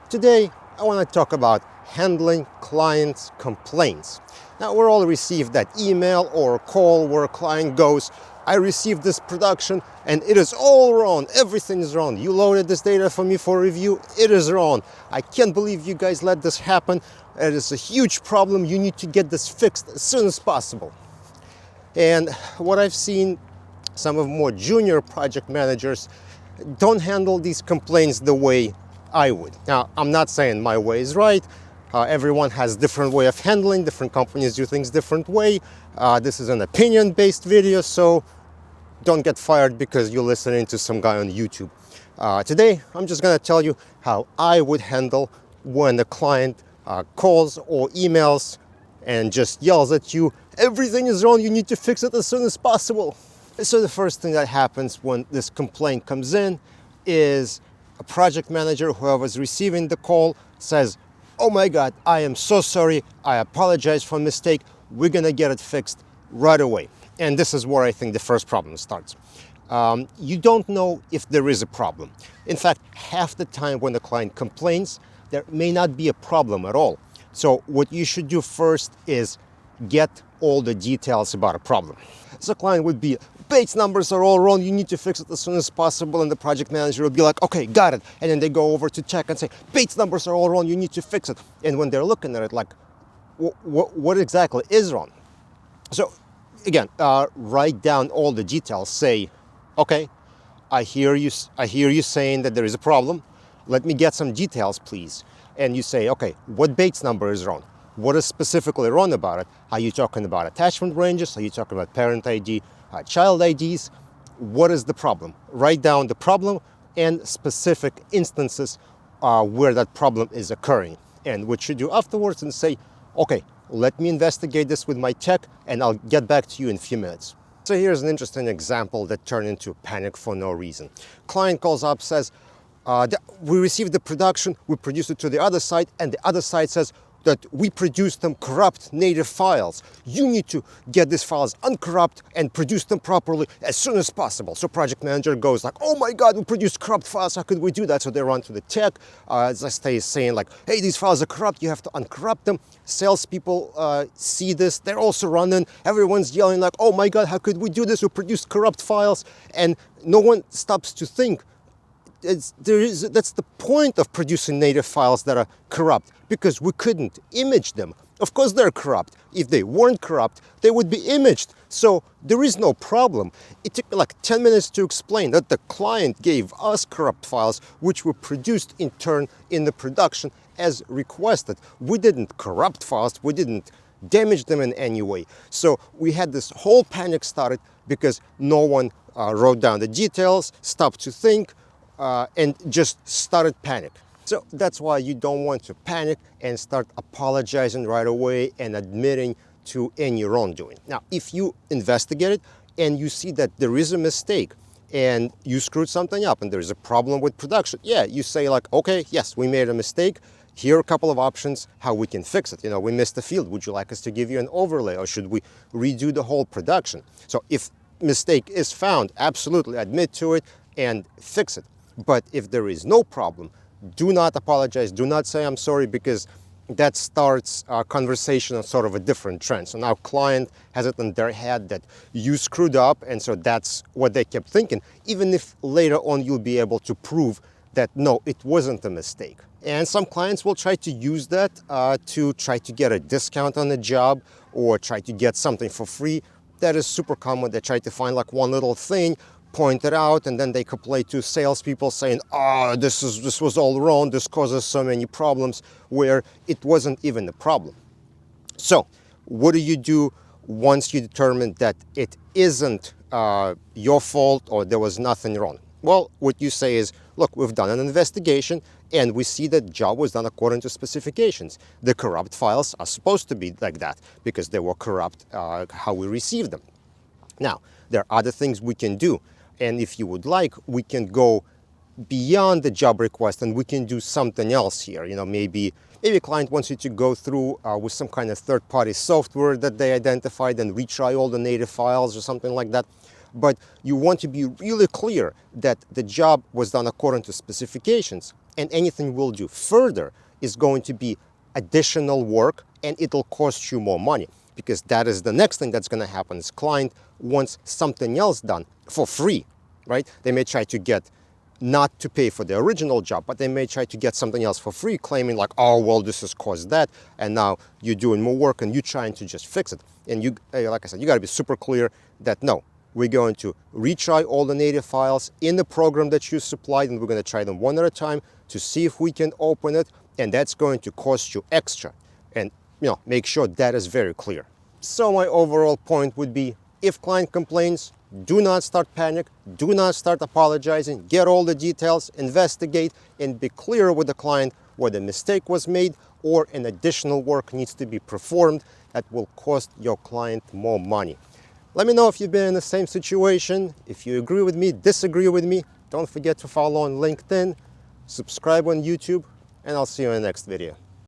Today, I want to talk about handling clients' complaints. Now, we all received that email or call where a client goes, I received this production and it is all wrong. Everything is wrong. You loaded this data for me for review. It is wrong. I can't believe you guys let this happen. It is a huge problem. You need to get this fixed as soon as possible. And what I've seen, some of more junior project managers don't handle these complaints the way I would. Now, I'm not saying my way is right. Everyone has different way of handling, different companies do things different way. This is an opinion-based video, so don't get fired because you're listening to some guy on YouTube. Today, I'm just gonna tell you how I would handle when the client calls or emails and just yells at you, everything is wrong, you need to fix it as soon as possible. So the first thing that happens when this complaint comes in is a project manager, whoever's receiving the call, says, oh my God, I am so sorry, I apologize for mistake, we're gonna get it fixed right away. And this is where I think the first problem starts. You don't know if there is a problem. In fact, half the time when the client complains, there may not be a problem at all. So what you should do first is get all the details about a problem. So the client would be, Bates numbers are all wrong, you need to fix it as soon as possible, and the project manager will be like, okay, got it. And then they go over to check and say, Bates numbers are all wrong, you need to fix it. And when they're looking at it, like, what exactly is wrong? So again, write down all the details. Say, okay, I hear you saying that there is a problem. Let me get some details, please. And you say, okay, what Bates number is wrong? What is specifically wrong about it? Are you talking about attachment ranges? Are you talking about parent ID, child IDs? What is the problem? Write down the problem and specific instances where that problem is occurring. And what you do afterwards and say, okay, let me investigate this with my tech and I'll get back to you in a few minutes. So here's an interesting example that turned into panic for no reason. Client calls up, says, we received the production, we produced it to the other site, and the other site says that we produced them corrupt native files. You need to get these files uncorrupt and produce them properly as soon as possible. So project manager goes like, oh my God, we produced corrupt files, how could we do that? So they run to the tech, they saying like, hey, these files are corrupt, you have to uncorrupt them. Salespeople see this, they're also running, everyone's yelling like, oh my God, how could we do this? We produced corrupt files, and no one stops to think, that's the point of producing native files that are corrupt, because we couldn't image them. Of course they're corrupt. If they weren't corrupt, they would be imaged. So there is no problem. It took me like 10 minutes to explain that the client gave us corrupt files, which were produced in turn in the production as requested. We didn't corrupt files, we didn't damage them in any way. So we had this whole panic started because no one wrote down the details, stopped to think, and just started panic. So that's why you don't want to panic and start apologizing right away and admitting to any wrongdoing. Now, if you investigate it and you see that there is a mistake and you screwed something up and there's a problem with production, yeah, you say like, okay, yes, we made a mistake. Here are a couple of options how we can fix it. You know, we missed a field. Would you like us to give you an overlay, or should we redo the whole production? So if mistake is found, absolutely admit to it and fix it. But if there is no problem, do not apologize, do not say I'm sorry, because that starts a conversation on sort of a different trend. So now client has it in their head that you screwed up, and so that's what they kept thinking, even if later on you'll be able to prove that no, it wasn't a mistake. And some clients will try to use that to try to get a discount on the job or try to get something for free. That is super common. They try to find like one little thing, point it out, and then they complain to salespeople saying, oh, this was all wrong, this causes so many problems, where it wasn't even a problem. So what do you do once you determine that it isn't your fault or there was nothing wrong? Well, what you say is, look, we've done an investigation and we see that job was done according to specifications. The corrupt files are supposed to be like that because they were corrupt how we received them. Now, there are other things we can do. And if you would like, we can go beyond the job request and we can do something else here. You know, maybe a client wants you to go through with some kind of third-party software that they identified and retry all the native files or something like that. But you want to be really clear that the job was done according to specifications. and anything we'll do further is going to be additional work, and it'll cost you more money, because that is the next thing that's going to happen. Is client wants something else done for free, right? They may try to get not to pay for the original job, but they may try to get something else for free, claiming like, oh, well, this has caused that, and now you're doing more work and you're trying to just fix it. And you, like I said, you got to be super clear that no, we're going to retry all the native files in the program that you supplied, and we're going to try them one at a time to see if we can open it, and that's going to cost you extra. And make sure that is very clear. So my overall point would be, if client complains, do not start panic, do not start apologizing, get all the details, investigate, and be clear with the client whether a mistake was made or an additional work needs to be performed that will cost your client more money. Let me know if you've been in the same situation. If you agree with me, disagree with me, don't forget to follow on LinkedIn, subscribe on YouTube, and I'll see you in the next video.